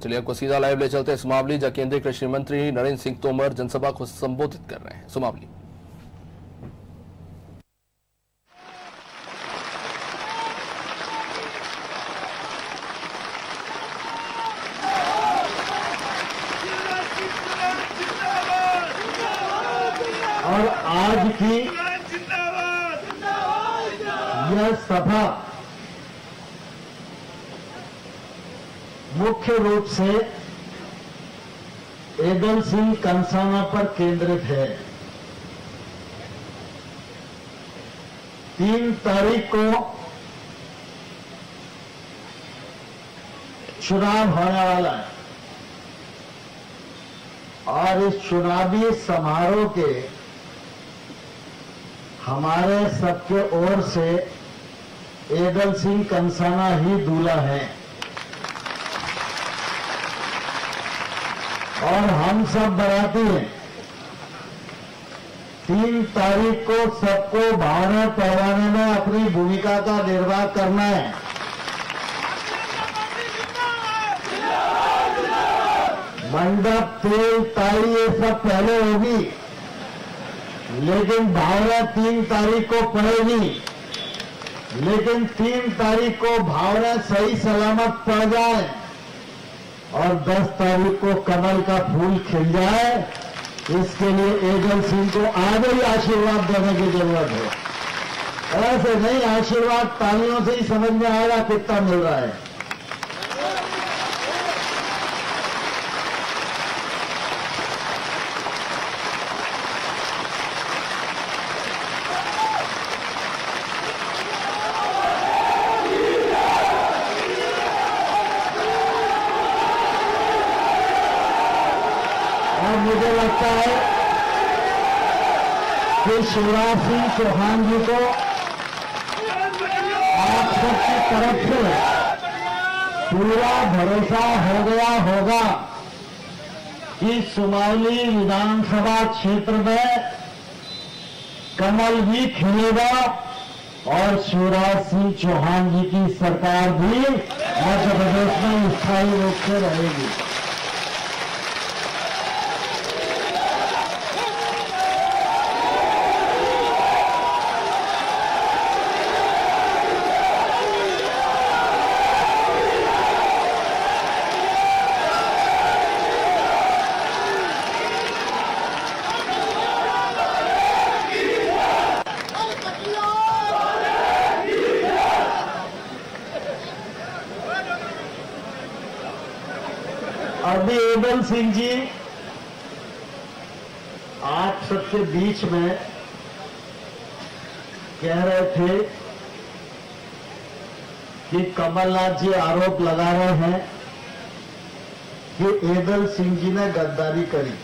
चलिए आपको सीधा लाइव ले चलते हैं सुमावली, जहां केंद्रीय कृषि मंत्री नरेंद्र सिंह तोमर जनसभा को संबोधित कर रहे हैं। सुमावली। और आज की यह सभा मुख्य रूप से एगल सिंह कंसाना पर केंद्रित है। 3 तारीख को चुनाव होने वाला है और इस चुनावी समारोह के हमारे सबके ओर से एगल सिंह कंसाना ही दूल्हा है और हम सब बराती हैं। 3 तारीख को सबको भावना पैमाने में अपनी भूमिका का निर्वाह करना है। मंडप, तेल, ताली ये सब पहले होगी, लेकिन भावना 3 तारीख को पड़ेगी। लेकिन 3 तारीख को भावना सही सलामत पड़ जाए और 10 तारीख को कमल का फूल खिल जाए, इसके लिए एगल सिंह को आज ही आशीर्वाद देने की जरूरत है। ऐसे नहीं आशीर्वाद तालियों से ही समझ में आएगा कितना मिल रहा है। और मुझे लगता है कि शिवराज सिंह चौहान जी को आप सबकी तरफ से पूरा भरोसा हो गया होगा कि सुमावली विधानसभा क्षेत्र में कमल भी खिलेगा और शिवराज सिंह चौहान जी की सरकार भी मध्य प्रदेश में स्थायी रूप से रहेगी। अभी एगल सिंह जी आप सबके बीच में कह रहे थे कि कमलनाथ जी आरोप लगा रहे हैं कि एगल सिंह जी ने गद्दारी करी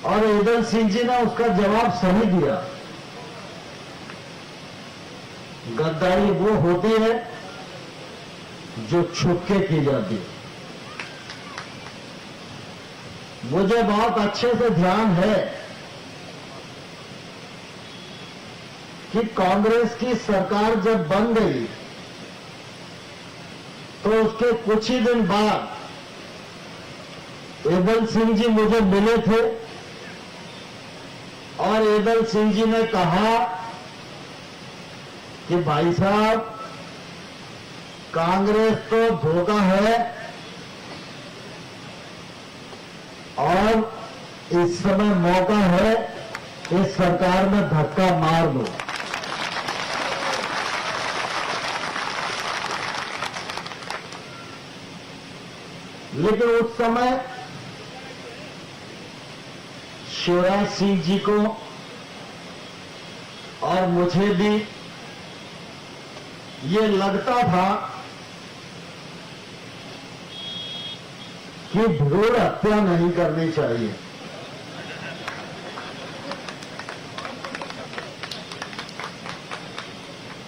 और एगल सिंह जी ने उसका जवाब सही दिया। गद्दारी वो होती है जो छुपके की जाती है। मुझे बहुत अच्छे से ध्यान है कि कांग्रेस की सरकार जब बन गई तो उसके कुछ ही दिन बाद एगल सिंह जी मुझे मिले थे और एगल सिंह जी ने कहा कि भाई साहब, कांग्रेस तो धोखा है और इस समय मौका है इस सरकार में धक्का मार दो। लेकिन उस समय शिवराज सिंह जी को और मुझे भी ये लगता था कि भ्रूण हत्या नहीं करनी चाहिए,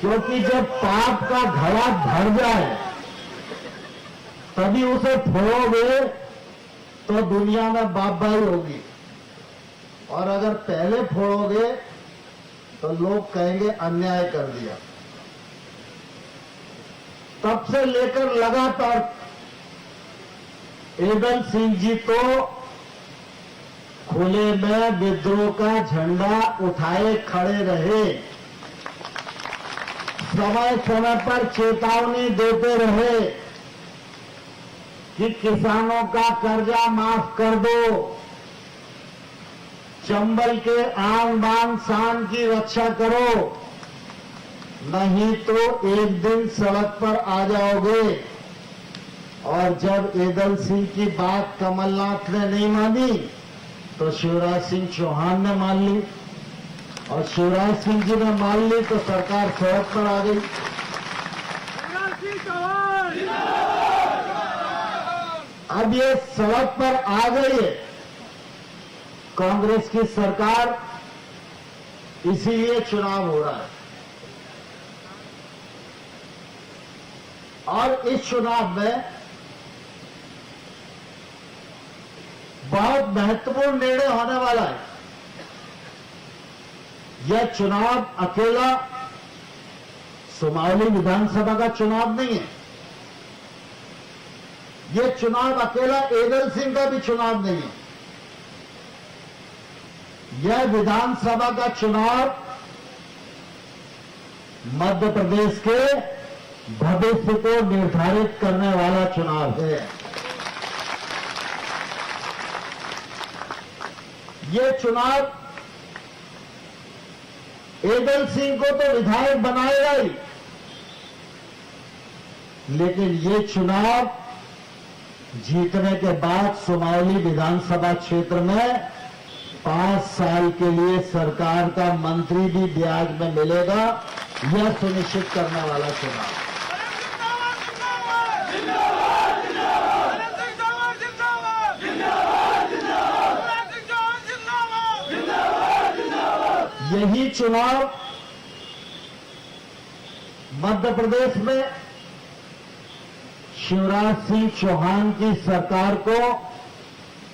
क्योंकि जब पाप का घड़ा भर जाए तभी उसे फोड़ोगे तो दुनिया में बाबाई होगी, और अगर पहले फोड़ोगे तो लोग कहेंगे अन्याय कर दिया। तब से लेकर लगातार एदल सिंह जी तो खुले में विद्रोह का झंडा उठाए खड़े रहे, समय समय पर चेतावनी देते रहे कि किसानों का कर्जा माफ कर दो, चंबल के आन बान शान की रक्षा करो, नहीं तो एक दिन सड़क पर आ जाओगे। और जब एदल सिंह की बात कमलनाथ ने नहीं मानी तो शिवराज सिंह चौहान ने मान ली, और शिवराज सिंह जी ने मान ली तो सरकार सड़क पर आ गई। अब ये सड़क पर आ गई है कांग्रेस की सरकार, इसीलिए चुनाव हो रहा है। और इस चुनाव में बहुत महत्वपूर्ण निर्णय होने वाला है। यह चुनाव अकेला सुमावली विधानसभा का चुनाव नहीं है, यह चुनाव अकेला एदल सिंह का भी चुनाव नहीं है। यह विधानसभा का चुनाव मध्य प्रदेश के भविष्य को निर्धारित करने वाला चुनाव है। ये चुनाव एदल सिंह को तो विधायक बनाएगा ही, लेकिन ये चुनाव जीतने के बाद सुमावली विधानसभा क्षेत्र में 5 साल के लिए सरकार का मंत्री भी ब्याज में मिलेगा, यह सुनिश्चित करने वाला चुनाव। यही चुनाव मध्य प्रदेश में शिवराज सिंह चौहान की सरकार को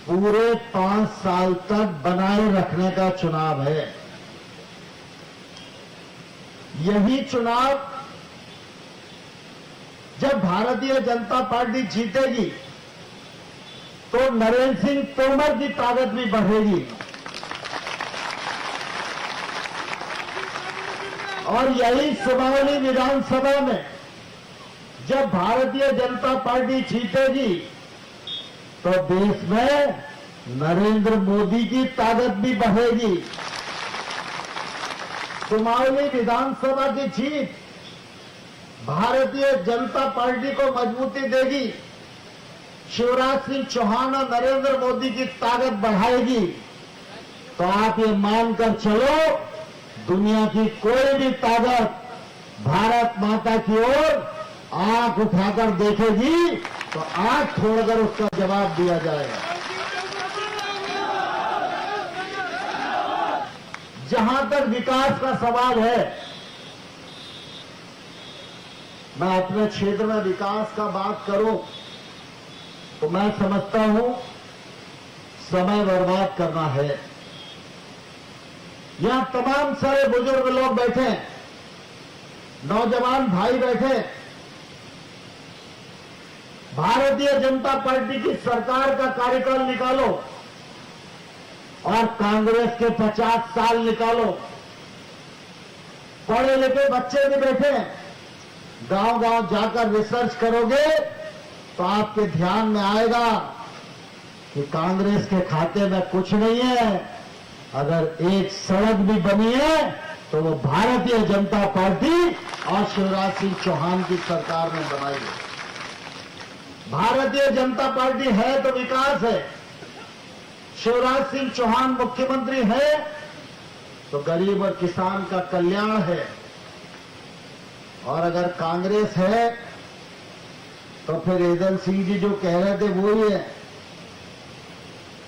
पूरे 5 साल तक बनाए रखने का चुनाव है। यही चुनाव जब भारतीय जनता पार्टी जीतेगी तो नरेंद्र सिंह तोमर की ताकत भी बढ़ेगी, और यही सुमावली विधानसभा में जब भारतीय जनता पार्टी जीतेगी तो देश में नरेंद्र मोदी की ताकत भी बढ़ेगी। सुमावली विधानसभा की जीत भारतीय जनता पार्टी को मजबूती देगी, शिवराज सिंह चौहान और नरेंद्र मोदी की ताकत बढ़ाएगी। तो आप ये मानकर चलो, दुनिया की कोई भी ताकत भारत माता की ओर आंख उठाकर देखेगी तो आंख छोड़कर उसका जवाब दिया जाएगा। जहां तक विकास का सवाल है, मैं अपने क्षेत्र में विकास का बात करूं तो मैं समझता हूं समय बर्बाद करना है। यहां तमाम सारे बुजुर्ग लोग बैठे, नौजवान भाई बैठे, भारतीय जनता पार्टी की सरकार का कार्यकाल निकालो और कांग्रेस के 50 साल निकालो। पढ़े लिखे बच्चे भी बैठे, गांव गांव जाकर रिसर्च करोगे तो आपके ध्यान में आएगा कि कांग्रेस के खाते में कुछ नहीं है। अगर एक सड़क भी बनी है तो वो भारतीय जनता पार्टी और शिवराज सिंह चौहान की सरकार ने बनाई है। भारतीय जनता पार्टी है तो विकास है, शिवराज सिंह चौहान मुख्यमंत्री है तो गरीब और किसान का कल्याण है, और अगर कांग्रेस है तो फिर एदल सिंह जी जो कह रहे थे वो ही है,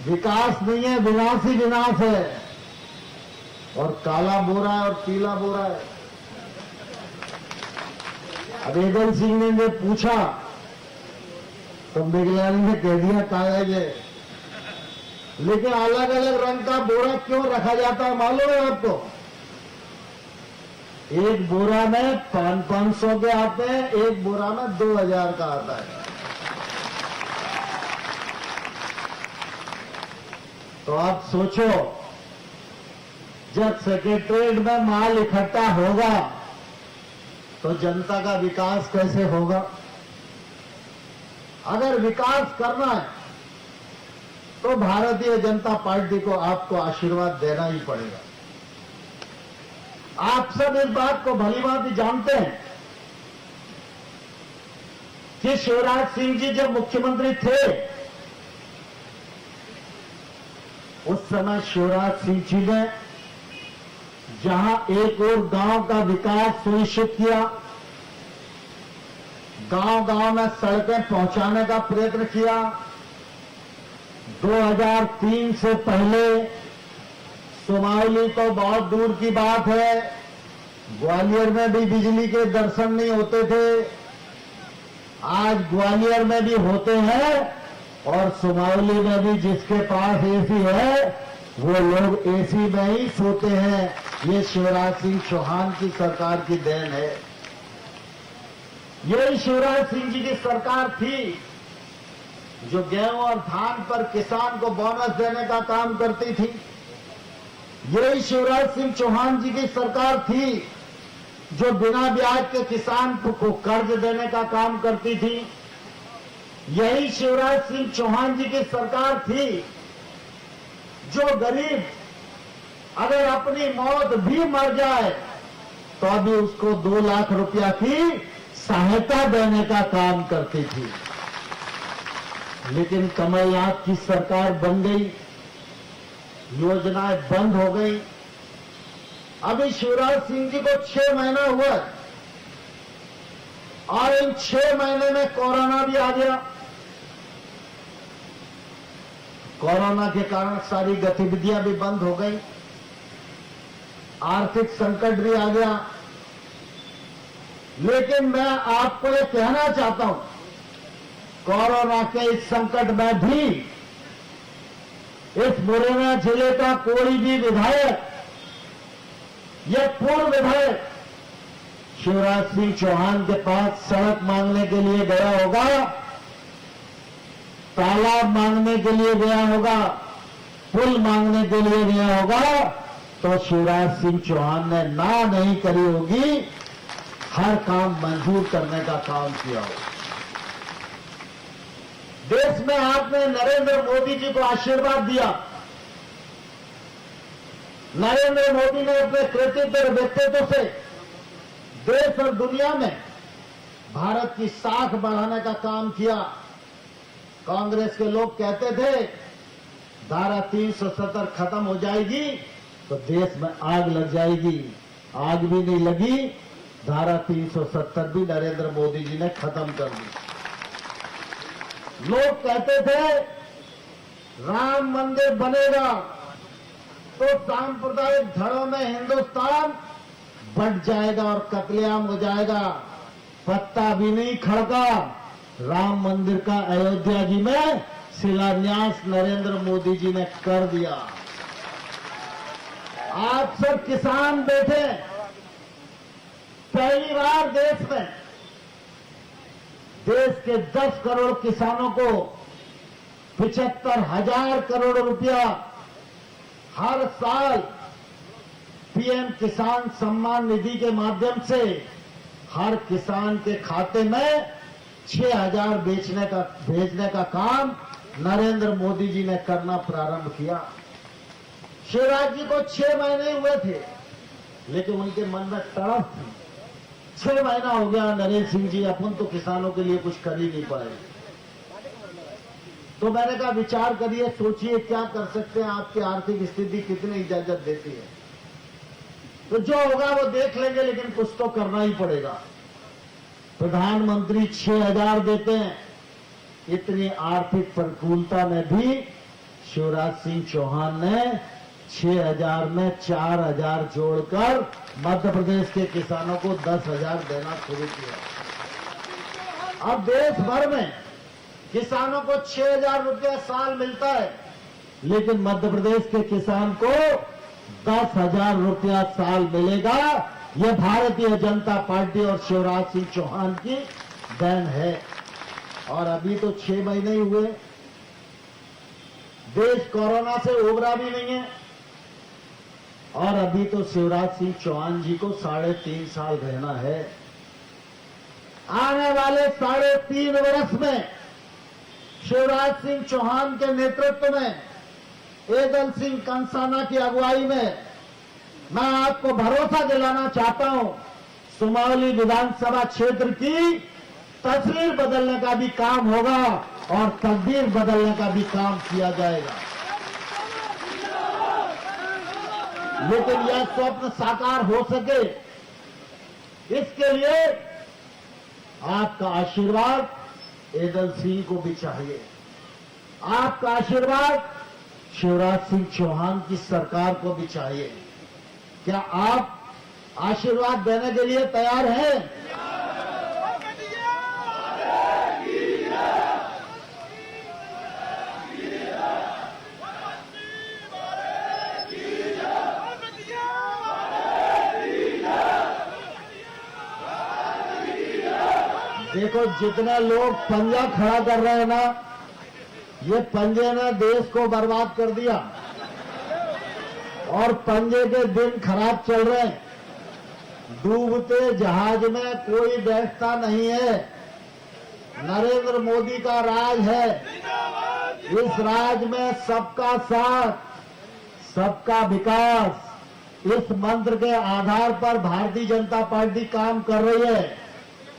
विकास नहीं है, विनाश ही विनाश है, और काला बोरा है और पीला बोरा है। अब एदल सिंह ने जो पूछा तो मेघलानी ने कह दिया कागज है, लेकिन अलग अलग रंग का बोरा क्यों रखा जाता है मालूम है आपको? एक बोरा में 500 के आते हैं, एक बोरा में 2000 का आता है। तो आप सोचो, जब सेक्रेटरीट में माल इकट्ठा होगा तो जनता का विकास कैसे होगा? अगर विकास करना है तो भारतीय जनता पार्टी को आपको आशीर्वाद देना ही पड़ेगा। आप सब इस बात को भलीभांति जानते हैं कि शिवराज सिंह जी जब मुख्यमंत्री थे उस समय शिवराज सिंह जी ने जहां एक और गांव का विकास सुनिश्चित किया, गांव-गांव में सड़कें पहुंचाने का प्रयत्न किया। 2003 से पहले सुमावली तो बहुत दूर की बात है, ग्वालियर में भी बिजली के दर्शन नहीं होते थे। आज ग्वालियर में भी होते हैं और सुमावली में भी जिसके पास एसी है वो लोग एसी में ही सोते हैं। ये शिवराज सिंह चौहान की सरकार की देन है। यही शिवराज सिंह जी की सरकार थी जो गेहूं और धान पर किसान को बोनस देने का काम करती थी। यही शिवराज सिंह चौहान जी की सरकार थी जो बिना ब्याज के किसान को कर्ज देने का काम करती थी। यही शिवराज सिंह चौहान जी की सरकार थी जो गरीब अगर अपनी मौत भी मर जाए तो अभी उसको 2 लाख रुपया की सहायता देने का काम करती थी। लेकिन कमलनाथ की सरकार बन गई, योजनाएं बंद हो गई। अभी शिवराज सिंह जी को 6 महीना हुआ और इन 6 महीने में कोरोना भी आ गया। कोरोना के कारण सारी गतिविधियां भी बंद हो गई, आर्थिक संकट भी आ गया। लेकिन मैं आपको ये कहना चाहता हूं, कोरोना के इस संकट में भी इस मुरैना जिले का कोई भी विधायक या पूर्व विधायक शिवराज सिंह चौहान के पास सड़क मांगने के लिए गया होगा, तालाब मांगने के लिए गया होगा, पुल मांगने के लिए गया होगा, तो शिवराज सिंह चौहान ने ना नहीं करी होगी, हर काम मंजूर करने का काम किया होगा। देश में आपने नरेंद्र मोदी जी को आशीर्वाद दिया। नरेंद्र मोदी ने अपने कृतित्व और व्यक्तित्व से देश और दुनिया में भारत की साख बढ़ाने का काम किया। कांग्रेस के लोग कहते थे धारा 370 खत्म हो जाएगी तो देश में आग लग जाएगी। आग भी नहीं लगी, धारा 370 भी नरेंद्र मोदी जी ने खत्म कर दी। लोग कहते थे राम मंदिर बनेगा तो सांप्रदायिक धड़ों में हिंदुस्तान बंट जाएगा और कत्लेआम हो जाएगा। पत्ता भी नहीं खड़का, राम मंदिर का अयोध्या जी में शिलान्यास नरेंद्र मोदी जी ने कर दिया। आप सब किसान बैठे, पहली बार देश में देश के 10 करोड़ किसानों को 75,000 करोड़ रुपया हर साल पीएम किसान सम्मान निधि के माध्यम से हर किसान के खाते में 6,000 भेजने का काम नरेंद्र मोदी जी ने करना प्रारंभ किया। शिवराज जी को 6 महीने हुए थे, लेकिन उनके मन में तड़प थी। 6 महीना हो गया नरेंद्र सिंह जी, अपन तो किसानों के लिए कुछ कर ही नहीं पाए। तो मैंने कहा विचार करिए, सोचिए क्या कर सकते हैं, आपकी आर्थिक स्थिति कितनी इजाजत देती है। तो जो होगा वो देख लेंगे, लेकिन कुछ तो करना ही पड़ेगा। प्रधानमंत्री 6,000 देते हैं, इतनी आर्थिक प्रतिकूलता में भी शिवराज सिंह चौहान ने 6,000 में 4,000 जोड़कर मध्य प्रदेश के किसानों को 10,000 देना शुरू किया। अब देश भर में किसानों को 6,000 रुपया साल मिलता है, लेकिन मध्य प्रदेश के किसान को 10,000 रुपया साल मिलेगा। ये भारतीय जनता पार्टी और शिवराज सिंह चौहान की देन है। और अभी तो 6 महीने ही हुए, देश कोरोना से उबरा भी नहीं है, और अभी तो शिवराज सिंह चौहान जी को 3.5 साल रहना है। आने वाले 3.5 वर्ष में शिवराज सिंह चौहान के नेतृत्व में, एदल सिंह कंसाना की अगुवाई में, मैं आपको भरोसा दिलाना चाहता हूं, सुमावली विधानसभा क्षेत्र की तस्वीर बदलने का भी काम होगा और तकदीर बदलने का भी काम किया जाएगा। लेकिन यह स्वप्न साकार हो सके, इसके लिए आपका आशीर्वाद एदल सिंह को भी चाहिए। आपका आशीर्वाद शिवराज सिंह चौहान की सरकार को भी चाहिए। क्या आप आशीर्वाद देने के लिए तैयार हैं? देखो, जितने लोग पंजा खड़ा कर रहे हैं ना, ये पंजे ने देश को बर्बाद कर दिया और पंजे के दिन खराब चल रहे हैं। डूबते जहाज में कोई बैठता नहीं है। नरेंद्र मोदी का राज है। इस राज में सबका साथ, सबका विकास, इस मंत्र के आधार पर भारतीय जनता पार्टी काम कर रही है।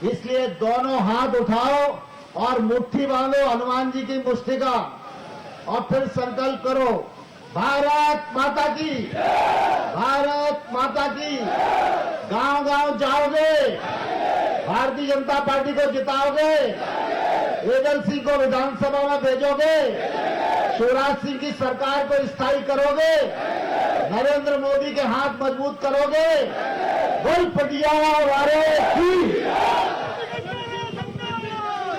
इसलिए दोनों हाथ उठाओ और मुट्ठी बांधो हनुमान जी की मुट्ठी का, और फिर संकल्प करो, भारत माता की, भारत माता की। गांव गांव जाओगे, भारतीय जनता पार्टी को जिताओगे, एदल सिंह को विधानसभा में भेजोगे, शिवराज सिंह की सरकार को स्थायी करोगे, नरेंद्र मोदी के हाथ मजबूत करोगे। बोल पटिया वाले की।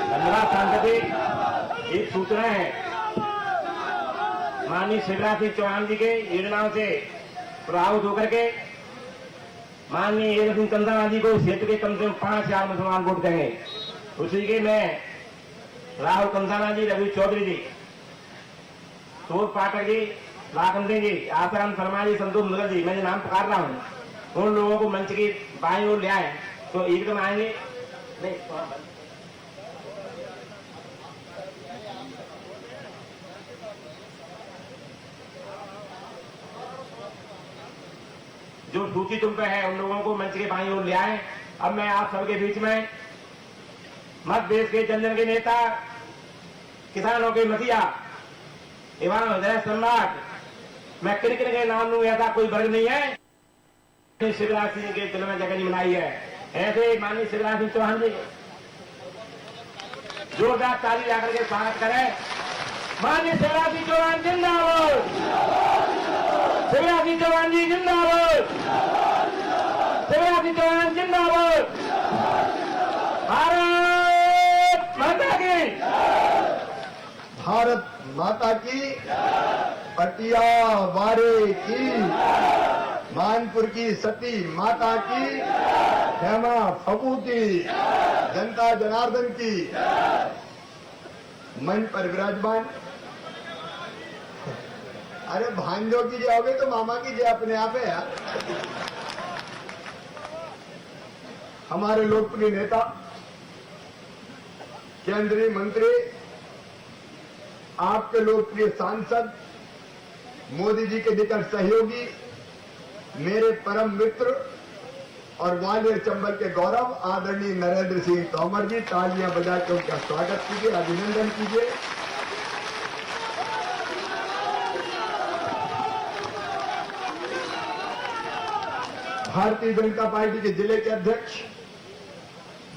धन्यवाद सांसद जी। एक सूचना है, माननीय शिवराज सिंह चौहान जी के योजनाओं से प्रभावित होकर के माननीय एदल सिंह कंसाना जी को इस क्षेत्र के कम से कम 5,000 मुसलमान वोट देंगे। उसी के मैं राहुल कंसाना जी, रवि चौधरी जी, सूर पाठक जी, लाखन सिंह जी, आसाराम शर्मा जी, संतोष मुदगल जी, मैं नाम पुकार रहा हूँ, उन लोगों को मंच की बाईं ओर ले आए तो एकदम आएंगे। नहीं, जो सूची तुम पे है उन लोगों को मंच के बाईं ओर ले आए। अब मैं आप सबके बीच में मध्य देश के जन जन के नेता, किसानों के मसीहा एवं हृदय सम्राट, मैं किन किन के नाम लूं, ऐसा कोई वर्ग नहीं है। शिवराज सिंह के दिल में जगह नहीं बनाई है। ऐसे माननीय शिवराज सिंह चौहान जी जोरदार ताली जाकर के स्वागत करें। माननीय शिवराज सिंह चौहान जिंदाबाद, शिवराज सिंह चौहान जी जिंदाबाद, शिवराज सिंह चौहान जिंदाबाद। भारत माता की, भारत माता की, पटिया वारे की, मानपुर की सती माता की, हेमा फबू की, जनता जनार्दन की। मंच पर विराजमान, अरे भांजो की जय होगी तो मामा की जय अपने आप है यार। हमारे लोकप्रिय नेता, केंद्रीय मंत्री, आपके लोकप्रिय सांसद, मोदी जी के निकट सहयोगी, मेरे परम मित्र और ग्वालियर चंबल के गौरव आदरणीय नरेंद्र सिंह तोमर जी, तालियां बजा के उनका स्वागत कीजिए, अभिनंदन कीजिए। भारतीय जनता पार्टी के जिले के अध्यक्ष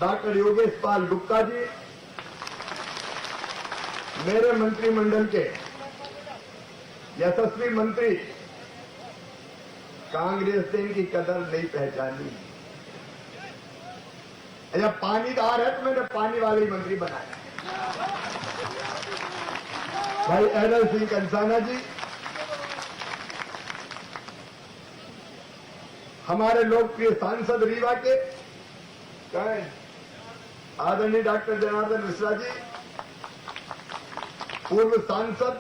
डॉक्टर योगेश पाल गुप्ता जी, मेरे मंत्रिमंडल के यशस्वी मंत्री, कांग्रेस ने इनकी कदर नहीं पहचानी। जब पानीदार है तो मैंने पानी वाले ही मंत्री बनाया। भाई एदल सिंह कंसाना जी, हमारे लोकप्रिय सांसद रीवा के आदरणीय डॉक्टर जनार्दन मिश्रा जी, पूर्व सांसद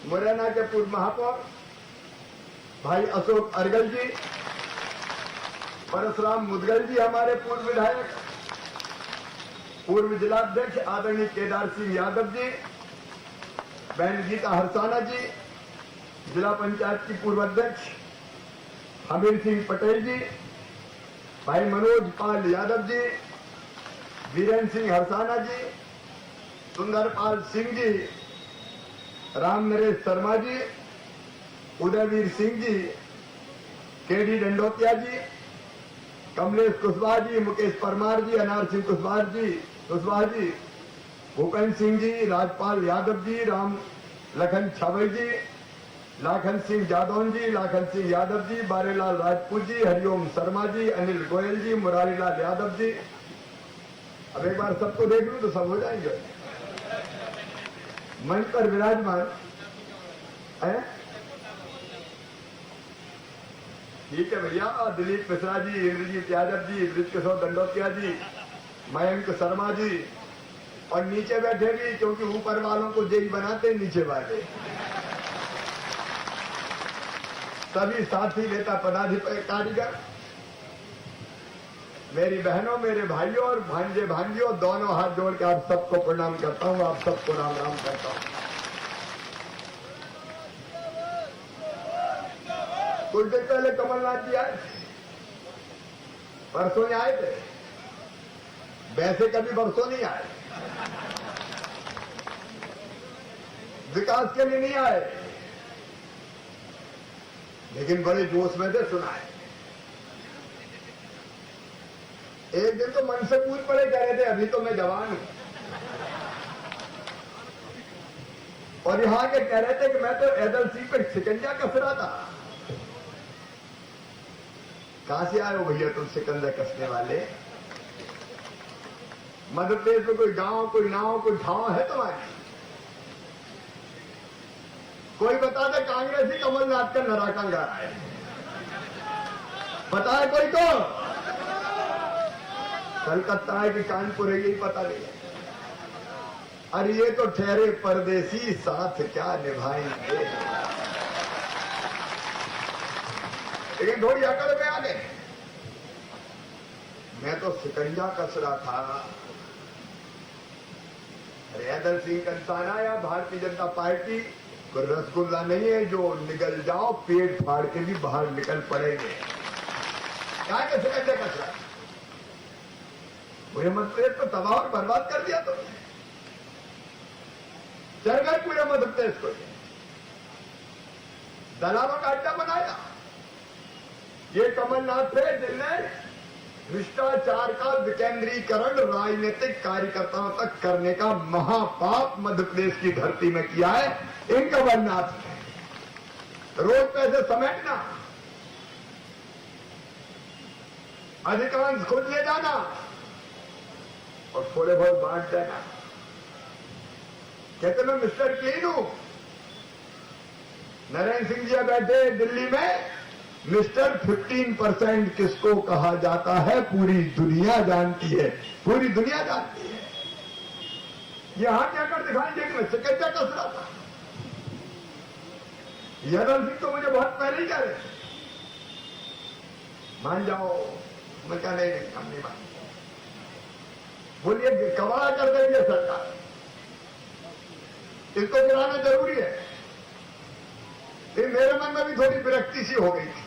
मुरैना के पूर्व महापौर भाई अशोक अर्गल जी, परशुराम मुदगल जी हमारे पूर्व विधायक, पूर्व जिलाध्यक्ष आदरणीय केदार सिंह यादव जी, बहन गीता हरसाना जी, जिला पंचायत की पूर्व अध्यक्ष हमीर सिंह पटेल जी, भाई मनोज पाल यादव जी, वीरेंद्र सिंह हरसाना जी, सुंदरपाल सिंह जी, राम नरेश शर्मा जी, उदयवीर सिंह जी, केडी डंडोतिया जी, कमलेश कुशवाहा जी, मुकेश परमार जी, अनार सिंह कुशवाहा जी, भूपेंद्र सिंह जी, राजपाल यादव जी, राम लखन छावई जी, लाखन सिंह जादौन जी, लाखन सिंह यादव जी, बारेलाल राजपूत जी, हरिओम शर्मा जी, अनिल गोयल जी, मुरारीलाल यादव जी। अब एक बार सबको देख लूं तो सब हो जाएंगे। मंच पर विराजमान है, ठीक है भैया, दिलीप मिश्रा जी, इंद्रजीत यादव जी, ब्रिज किशोर दंडोतिया जी, मयंक शर्मा जी, और नीचे बैठे भी, क्योंकि ऊपर वालों को जेल बनाते नीचे वाले सभी साथी नेता पदाधिकारीगण, मेरी बहनों, मेरे भाइयों और भांजे भांजियों, दोनों हाथ जोड़ के आप सबको प्रणाम करता हूं, आप सबको राम राम करता हूं। कुछ दिन पहले कमलनाथ जी आए, परसों ही आए थे, वैसे कभी बरसों नहीं आए, विकास के लिए नहीं आए, लेकिन बड़े जोश में थे, सुनाए। एक दिन तो मन से पूछ पड़े, कह रहे थे अभी तो मैं जवान हूं, और यहां के कह रहे थे कि मैं तो ऐदल सिंह पे शिकंजा कस रहा था। कहां से आए हो भैया तुम शिकंजा कसने वाले? मध्य प्रदेश में कोई गांव, कोई नाव, कोई ठाव है तुम्हारी? कोई बता दे कांग्रेसी कमलनाथ का नराकंगा है, बताए कोई को? कलकत्ता है कि कानपुर है, यही पता नहीं है। अरे ये तो ठहरे परदेसी, साथ क्या निभाएंगे। लेकिन थोड़ी अकड़ में आ गए। मैं तो शिकंजा कस रहा था। ऐदल सिंह कंसाना या भारतीय जनता पार्टी को रसगुल्ला नहीं है जो निकल जाओ पेट फाड़ के भी बाहर निकल पड़ेंगे। क्या के शिकंजा कस रहा? पूरे मध्य प्रदेश को तबाह और बर्बाद कर दिया तुमने। चल गए पूरे मध्य प्रदेश को, दलालों का अड्डा बनाया। ये कमलनाथ थे जिनने भ्रष्टाचार का विकेंद्रीकरण राजनीतिक कार्यकर्ताओं तक करने का महापाप मध्य प्रदेश की धरती में किया है। इन कमलनाथ ने रोज पैसे समेटना, अधिकांश खुद ले जाना और थोड़े बहुत बांट देना। कहते मैं मिस्टर क्लीन हूं। नरेंद्र सिंह जी बैठे दिल्ली में, मिस्टर 15% किसको कहा जाता है पूरी दुनिया जानती है, पूरी दुनिया जानती है। यहां क्या कर दिखाएंगे कि मैं शिकंजा कस रहा था। ऐदल सिंह तो मुझे बहुत पहले ही कह रहे मान जाओ, मैं क्या नहीं हम नहीं मान। बोलिए कबाड़ा कर देंगे सरकार, इसको गिराना जरूरी है। फिर मेरे मन में भी थोड़ी विरक्ति सी हो गई थी।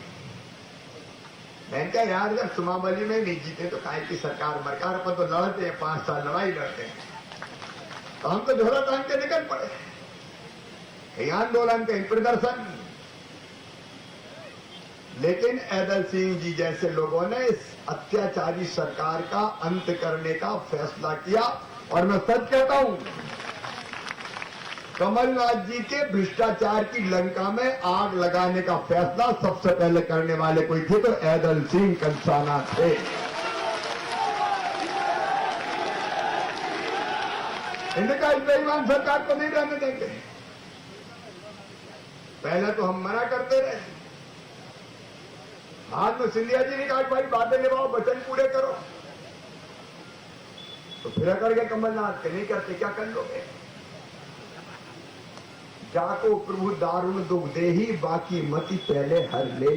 मैंने कहा यार जब सुमावली में नहीं जीते तो काहे की सरकार मरकार पर तो लड़ते हैं, 5 साल लड़ाई लड़ते हैं, तो हम तो झोला टांग के निकल पड़े। कहीं आंदोलन, कहीं प्रदर्शन। लेकिन ऐदल सिंह जी जैसे लोगों ने इस अत्याचारी सरकार का अंत करने का फैसला किया। और मैं सच कहता हूं, कमलनाथ जी के भ्रष्टाचार की लंका में आग लगाने का फैसला सबसे पहले करने वाले कोई थे तो ऐदल सिंह कंसाना थे। इनका इस बेईमान सरकार को नहीं रहने देंगे। पहले तो हम मना करते रहे, आज में सिंधिया जी ने कहा कि भाई बातें निभाओ, वचन पूरे करो। तो फिर करके कमलनाथ के नहीं करते, क्या कर लोगे? जाको प्रभु दारुण दुख दे ही, बाकी मति पहले हर ले।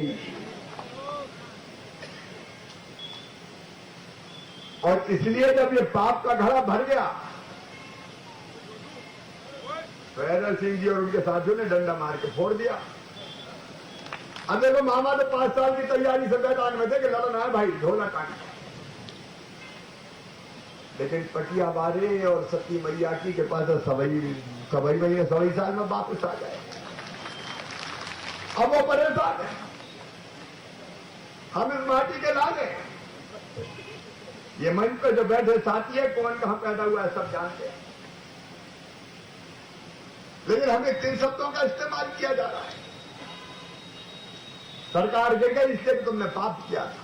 और इसलिए जब ये पाप का घड़ा भर गया तो हैदर सिंह जी और उनके साथियों ने डंडा मार के फोड़ दिया। अब देखो, मामा तो 5 साल की तैयारी से मैदान में थे कि लड़ना है भाई, ढोला काट। लेकिन पटिया बारे और सती मैया की के पास सवई महीने 100 साल में वापस आ गए। अब वो परेशान है, हम इस माटी के लागे। ये मंच पे जो बैठे साथी है, कौन कहां पैदा हुआ है सब जानते हैं, लेकिन हमें 3 शब्दों का इस्तेमाल किया जा रहा है। सरकार गिर गई इसलिए कि तुमने पाप किया था।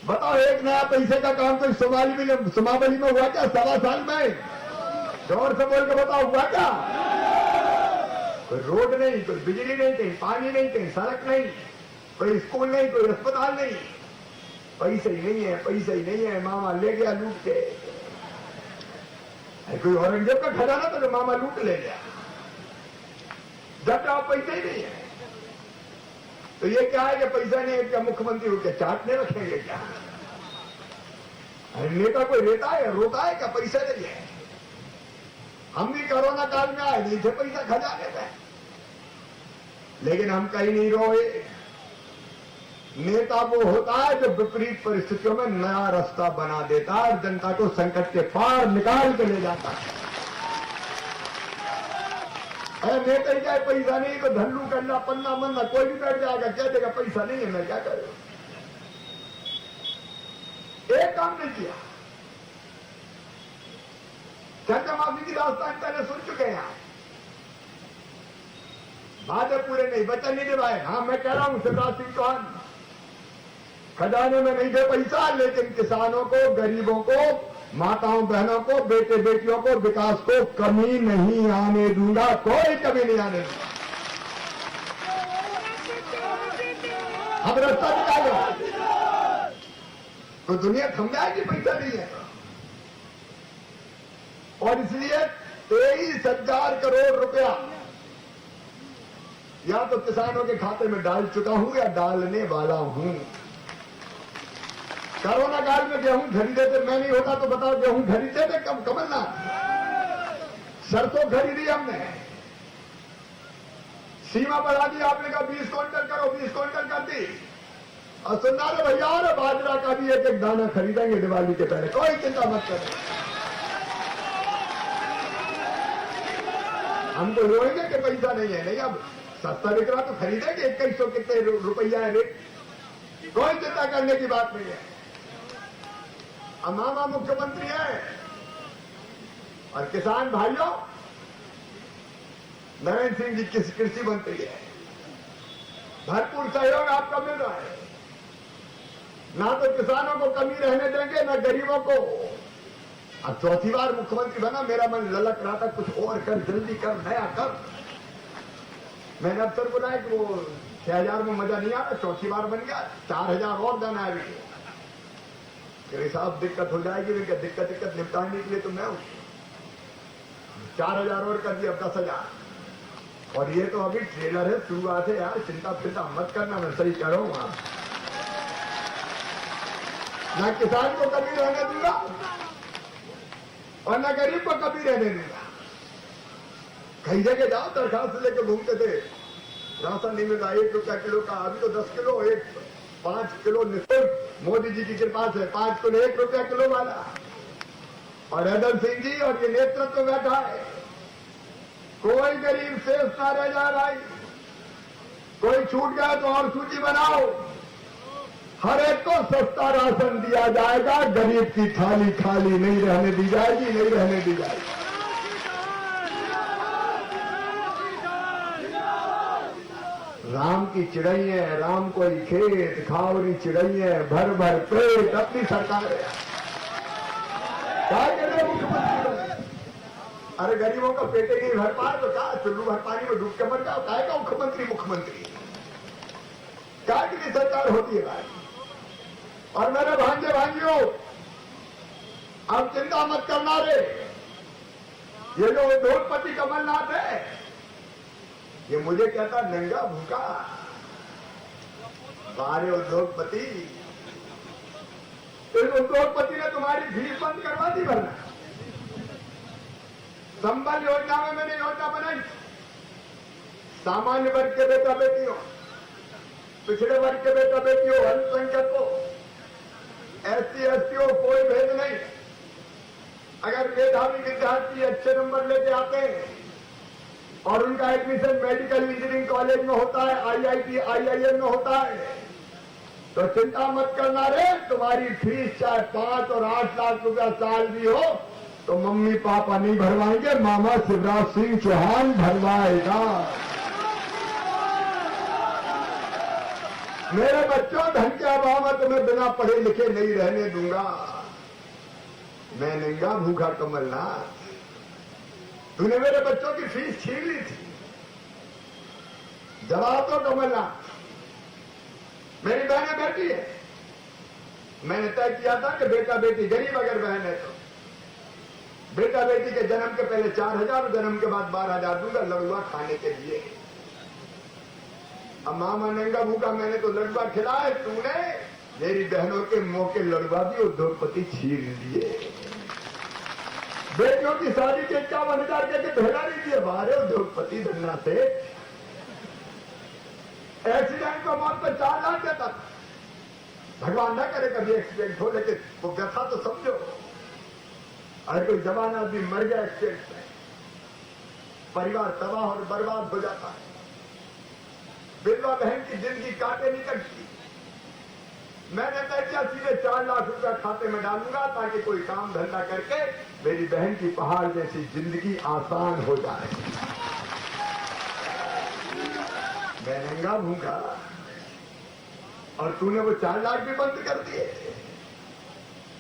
बताओ, एक नया पैसे का काम तो सोमावली में हुआ क्या 1.25 साल में? जोर से बोल के बताओ, हुआ क्या? कोई रोड नहीं, कोई बिजली नहीं, कहीं पानी नहीं, कहीं सड़क नहीं, कोई स्कूल नहीं, कोई अस्पताल नहीं। पैसे ही नहीं है, पैसे ही नहीं है, मामा ले गया लूट के। कोई औरंगजेब का खजाना तो जो मामा लूट ले गया। जब आप पैसे ही नहीं है तो ये क्या है कि पैसा नहीं है, क्या मुख्यमंत्री उनके चाटने रखेंगे क्या? नेता कोई रेता है, रोता है क्या? पैसा नहीं है। हम भी कोरोना काल में आए नहीं थे पैसा खजाने में, लेकिन हम कहीं नहीं रोए। नेता वो होता है जो विपरीत परिस्थितियों में नया रास्ता बना देता है और जनता को संकट के पार निकाल के ले जाता है। नेता ही क्या है, पैसा नहीं तो धल्लू करना, पन्ना मन्ना, कोई भी बैठ जाएगा, कह देगा पैसा नहीं है, मैं क्या करूं? एक काम नहीं किया। कर्जा माफी की दास्तान पहले सुन चुके हैं आप, वादे पूरे नहीं, वचन नहीं निभाए। हाँ, मैं कह रहा हूं शिवराज सिंह चौहान, खजाने में नहीं दे पैसा, लेकिन किसानों को, गरीबों को, माताओं बहनों को, बेटे बेटियों को, विकास को कमी नहीं आने दूंगा, कोई कमी नहीं आने दूंगा। हम रास्ता निकालो तो दुनिया थम जाएगी, पैसा नहीं है। और इसलिए 23,000 करोड़ रुपया या तो किसानों के खाते में डाल चुका हूं या डालने वाला हूं। कोरोना काल में गेहूं खरीदे थे, मैं नहीं होता तो बताओ, गेहूं खरीदे थे कब? कमलनाथ। सरसों खरीदी हमने, सीमा बढ़ा दी आपने, कहा 20 क्विंटल करो, 20 क्विंटल कर दी। और सुनना रे भैया, और बाजरा का भी एक एक दाना खरीदेंगे दिवाली के पहले, कोई चिंता मत करो। हमको रोएंगे कि पैसा नहीं है, नहीं, अब सस्ता बिक रहा तो खरीदेंगे। 2100 कितने रुपया है रेट, कोई चिंता करने की बात नहीं है। अब मामा मुख्यमंत्री है और किसान भाइयों नरेंद्र सिंह जी कृषि मंत्री है। भरपूर सहयोग आपका मिल रहा है, ना तो किसानों को कमी रहने देंगे, ना गरीबों को। अब 4थी बार मुख्यमंत्री बना, मेरा मन ललक रहा था कुछ और कर, जल्दी कर, नया कर। मैंने अफसर बोला कि वो 6,000 में मजा नहीं आता, 4थी बार बन गया, 4,000 और देना है। मेरे साहब दिक्कत हो जाएगी, दिक्कत निपटाने के लिए तो मैं हूं। 4,000 और कर दिया, 10,000। और ये तो अभी ट्रेलर है, शुरुआत है यार, चिंता फिंता मत करना, मैं सही कह रहा हूं। आप ना किसान को कभी रहने दूंगा और ना गरीब को कभी रहने दूंगा। कई जगह जाओ, दरखास्त लेके घूमते थे, राशन नहीं मिल रहा, 1 रुपया किलो का, अभी तो 10 किलो, 5 किलो निःशुल्क, मोदी जी की कृपा से 5 किलो 1 रुपया किलो वाला। और हैदर सिंह जी और ये नेतृत्व बैठा है, कोई गरीब शेष ना रह जाए भाई। कोई छूट गया तो और सूची बनाओ, हर एक को सस्ता राशन दिया जाएगा, गरीब की थाली खाली नहीं रहने दी जाएगी, नहीं रहने दी जाएगी। राम की चिड़ैया, राम कोई खेत, खावरी चिड़ैया, भर भर पेट, अपनी सरकार है। क्या कहते मुख्यमंत्री बने? अरे गरीबों का पेटे नहीं भर पाए तो क्या चुल्लू भर पानी में डूब के मर जाओ? क्या मुख्यमंत्री? काय की सरकार होती है भाई। और मेरे भांजे भांजियों, अब चिंता मत करना रे। ये जो उद्योगपति कमलनाथ है, ये मुझे कहता नंगा भूखा। बारे उद्योगपति, इस उद्योगपति ने तुम्हारी फीस बंद करवा दी भरना। संबल योजना में मैंने योजना बनाई, सामान्य वर्ग के बेटा बेटियों, पिछड़े वर्ग के बेटा बेटियों, अल्पसंख्यकों, एससी एसटीओ कोई भेद नहीं। अगर मेधावी विद्यार्थी अच्छे नंबर लेके आते हैं और उनका एडमिशन मेडिकल इंजीनियरिंग कॉलेज में होता है, आईआईटी आईआईएम में होता है, तो चिंता मत करना रे। तुम्हारी फीस चाहे 5 और 8 लाख रुपया साल भी हो तो मम्मी पापा नहीं भरवाएंगे, मामा शिवराज सिंह चौहान भरवाएगा। मेरे बच्चों, धन के अभाव में तुम्हें बिना पढ़े लिखे नहीं रहने दूंगा। मैं नंगा भूखा कमलनाथ। तूने मेरे बच्चों की फीस छीन ली थी, जवाब दो कमलनाथ। मेरी बहनें बैठी है, मैंने तय किया था कि बेटा बेटी गरीब अगर बहन है तो बेटा बेटी के जन्म के पहले 4,000 और जन्म के बाद 12,000 दूंगा लड़ुआ खाने के लिए। अब मामा नंगा भूखा, मैंने तो लड़ुआ खिलाया, तूने मेरी बहनों के मुंह के लड़ुआ भी उद्योगपति छीन लिए। बेटियों की शादी के 51,000 के ढेला नहीं दिए, बाहर उद्योगपति धन्ना से। एक्सीडेंट को मौत पर 4 लाख देता था। भगवान ना करे कभी एक्सीडेंट हो, लेकिन वो व्यथा तो समझो। अगर कोई जवान आदमी मर गया एक्सीडेंट में, परिवार तबाह और बर्बाद हो जाता है। विधवा बहन की जिंदगी काटे नहीं कटती। मैंने तय किया सीधे 4 लाख रुपया खाते में डालूंगा ताकि कोई काम धंधा करके मेरी बहन की पहाड़ जैसी जिंदगी आसान हो जाए। मैं नंगा भूखा और तूने वो 4 लाख भी बंद कर दिए।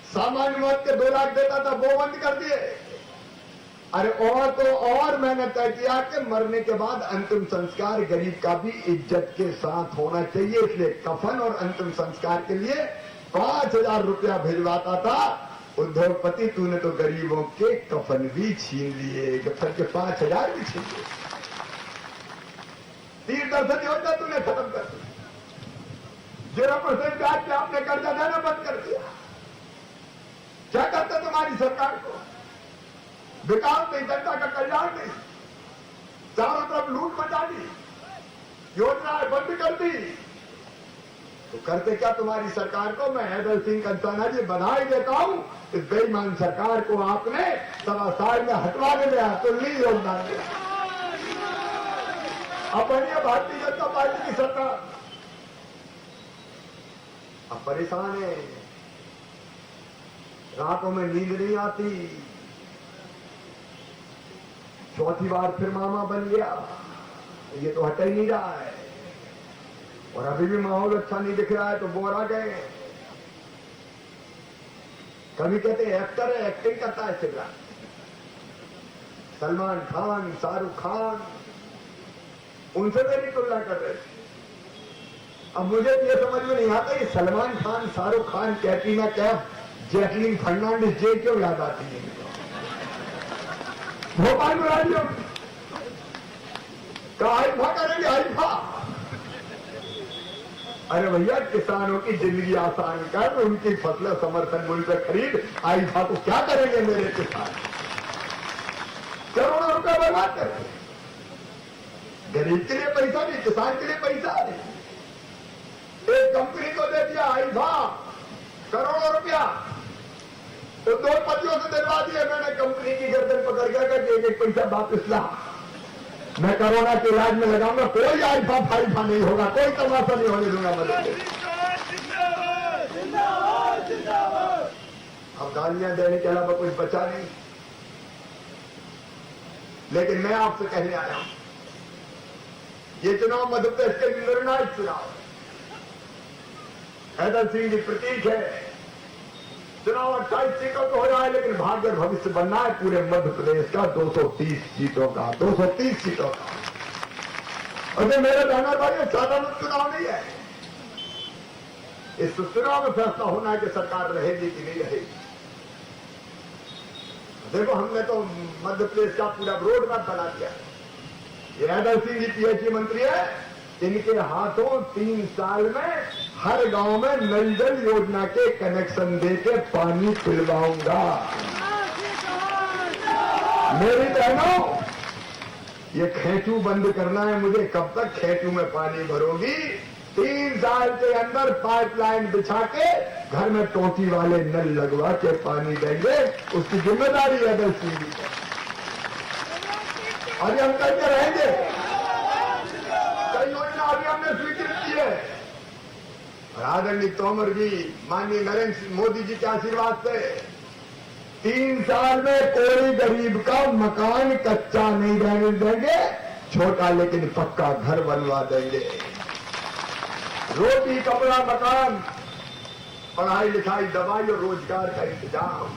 सामान्य मौत के 2 लाख देता था, वो बंद कर दिए। अरे और तो और मैंने तय किया कि मरने के बाद अंतिम संस्कार गरीब का भी इज्जत के साथ होना चाहिए, इसलिए कफन और अंतिम संस्कार के लिए 5,000 रुपया भिजवाता था। उद्योगपति, तूने तो गरीबों के कफन भी छीन लिए, कफन के 5,000 भी छीन लिए। तीर्थ दर्शन योजना तूने खत्म कर दी। 0% ब्याज पे आपने कर्जा देना बंद कर दिया। क्या करते तुम्हारी सरकार को? विकास नहीं, जनता का कल्याण नहीं, चारों तरफ लूट मचा दी, योजनाएं बंद कर दी। तो करते क्या तुम्हारी सरकार को? मैं हैदर सिंह कंसाना जी बधाई देता हूं, इस बेईमान सरकार को आपने 1.25 साल में हटवा दिया, तुल्य योगदान दिया। अब बनिए भारतीय जनता पार्टी की सरकार। अब परेशान है, रातों में नींद नहीं आती। चौथी बार फिर मामा बन गया, ये तो हट ही नहीं रहा है। और अभी भी माहौल अच्छा नहीं दिख रहा है, तो बोर आ गए। कभी कहते हैं एक्टर है, एक्टिंग करता है शिवराज। सलमान खान, शाहरुख खान, उनसे मेरी तुलना कर रहे थे। अब मुझे ये समझ में नहीं आता, ये सलमान खान, शाहरुख खान, कैटरीना कैफ, जैकलीन फर्नांडिस जे क्यों याद आती है? भोपाल में राज्यों का आइफा करेंगे, आइफा। अरे भैया, किसानों की जिंदगी आसान कर, उनकी फसलें समर्थन मूल्य पर खरीद। आइफा को क्या करेंगे मेरे किसान? करोड़ों रुपया बर्बाद करेंगे। गरीब के लिए पैसा नहीं, किसान के लिए पैसा नहीं। एक कंपनी को दे दिया आइफा, करोड़ों रुपया उद्योगपतियों से दिलवा दिए। मैंने कंपनी की गर्दन पकड़ गया कि एक पैसा वापस ला, मैं कोरोना के इलाज में लगाऊंगा, कोई आइफा फाइफा नहीं होगा, कोई तमाशा नहीं होने दूंगा। अब गालियां देने के अलावा कुछ बचा नहीं। लेकिन मैं आपसे कहने आया हूं, ये चुनाव मध्य प्रदेश के निर्णायक चुनाव है। हैदर सिंह जी प्रतीक है। चुनाव 28 सीटों को हो रहा है, लेकिन भाग्य भविष्य बनना है पूरे मध्य प्रदेश का 230 सीटों का, 230 सीटों का। और ये मेरे बहनों भाई, साधारण चुनाव नहीं है। इस चुनाव में फैसला होना है कि सरकार रहेगी कि नहीं रहेगी। देखो, हमने तो मध्य प्रदेश का पूरा रोड मैप बना दिया। ये यादव सिंह जी पीएचई मंत्री है, इनके हाथों 3 साल में हर गांव में नल जल योजना के कनेक्शन देके पानी पिलवाऊंगा। मेरी बहनों, ये खेचू बंद करना है मुझे। कब तक खेचू में पानी भरोगी? 3 साल के अंदर पाइपलाइन बिछा के घर में टोटी वाले नल लगवा के पानी देंगे। उसकी जिम्मेदारी है यादव सिंह जी। अभी हम करके रहेंगे। कई योजना अभी हमने स्वीकृत की है। और आदरणीय तोमर जी, माननीय नरेंद्र मोदी जी के आशीर्वाद से 3 साल में कोई गरीब का मकान कच्चा नहीं रहने देंगे। छोटा लेकिन पक्का घर बनवा देंगे। रोटी, कपड़ा, मकान, पढ़ाई लिखाई, दवाई और रोजगार का इंतजाम।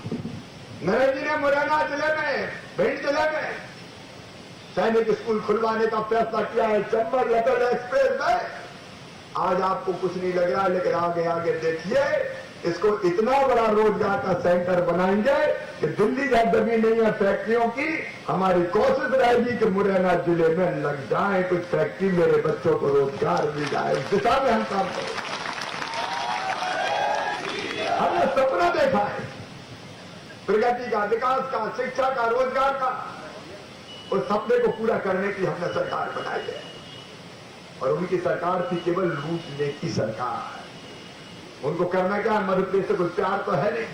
नरेंद्र जी ने मुरैना जिले में, भिंड जिले में सैनिक स्कूल खुलवाने का फैसला किया है। चंबल लटल एक्सप्रेस में आज आपको कुछ नहीं लग रहा, लेकिन आगे आगे देखिए, इसको इतना बड़ा रोजगार का सेंटर बनाएंगे कि दिल्ली जहां दबी नहीं है फैक्ट्रियों की, हमारी कोशिश रहेगी कि मुरैना जिले में लग जाए कुछ फैक्ट्री, मेरे बच्चों को रोजगार मिल जाए। इस दिशा में हम काम करें। हमने सपना देखा है प्रगति का, विकास का, शिक्षा का, रोजगार का। उस सपने को पूरा करने की हमने सरकार बनाई है। और उनकी सरकार थी केवल लूटने की सरकार। उनको करना क्या है? मध्य प्रदेश से कुछ प्यार तो है नहीं।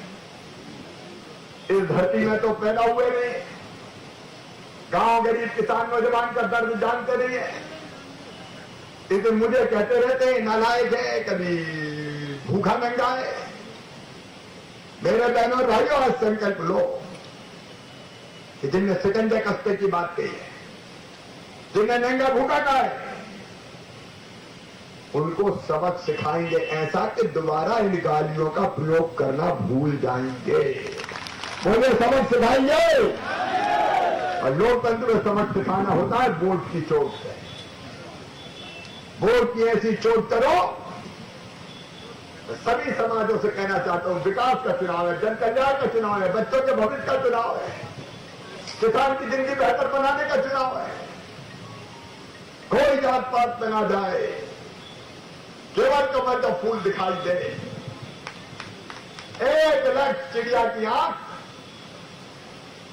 इस धरती में तो पैदा हुए नहीं। गांव गरीब किसान नौजवान का दर्द जानते नहीं है। इसे मुझे कहते रहते हैं नालायक है, कभी भूखा नंगा है। मेरे बहनों और भाइयों, आज संकल्प लो कि जिनने सिकंजे कस्ते की बात कही है, जिनने नंगा भूखा कहा है, उनको सबक सिखाएंगे ऐसा कि दोबारा इन गालियों का प्रयोग करना भूल जाएंगे। बोले सबक सिखाएंगे। और लोकतंत्र में सबक सिखाना होता है वोट की चोट से। वोट की ऐसी चोट करो। सभी समाजों से कहना चाहता हूं, विकास का चुनाव है, जन कल्याण का चुनाव है, बच्चों के भविष्य का चुनाव है, किसान की जिंदगी बेहतर बनाने का चुनाव है। कोई जात पात में ना जाए, केवल कमल का फूल दिखाई दे। 1 लाख चिड़िया की आंख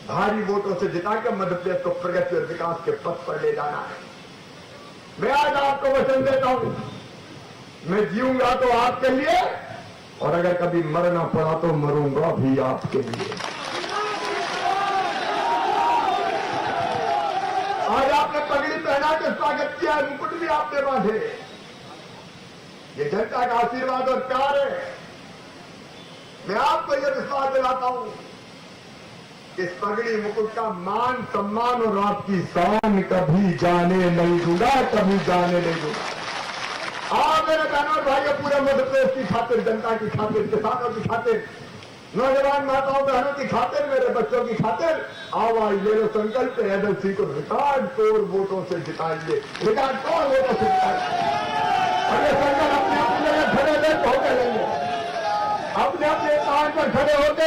भारी वोटों से जिता के मध्य प्रदेश को प्रगति और विकास के पथ पर ले जाना है। मैं आज आपको वचन देता हूं, मैं जीऊंगा तो आपके लिए, और अगर कभी मरना पड़ा तो मरूंगा भी आपके लिए। आज आपने पगड़ी पहना के स्वागत किया, मुकुट भी आपने बांधे। ये जनता का आशीर्वाद और प्यार है। मैं आपको यह विश्वास दिलाता हूं, इस पगड़ी मुकुट का मान सम्मान और आपकी शान कभी जाने नहीं दूंगा, कभी जाने नहीं दूंगा। आप मेरे बहनों और भाइयों, पूरे मध्य प्रदेश की खातिर, जनता की खातिर, किसानों की खातिर, नौजवान माताओं बहनों की खातिर, मेरे बच्चों की खातिर आवाज ले लो। संकल्प यादव सिंह को रिकॉर्ड तोड़ वोटों से जिताएंगे, रिकॉर्ड तोड़ वोटों से जिताएंगे। और ये संकल्प अपने अपनी जगह खड़े होकर लेंगे, अपने अपने स्थान पर खड़े होते।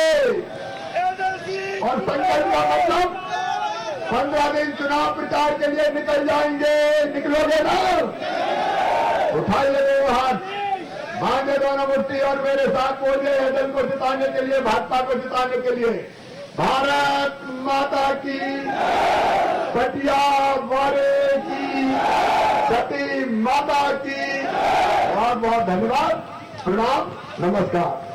और संकल्प का मतलब 15 दिन चुनाव प्रचार के लिए निकल जाएंगे। निकलोगे ना? उठाइए दोनों हाथ, बांधे दोनों मुट्ठी और मेरे साथ बोलिए, दल को जिताने के लिए, भाजपा को जिताने के लिए। भारत माता की, सतिया वारे की, सती माता की। बहुत बहुत धन्यवाद, प्रणाम, नमस्कार।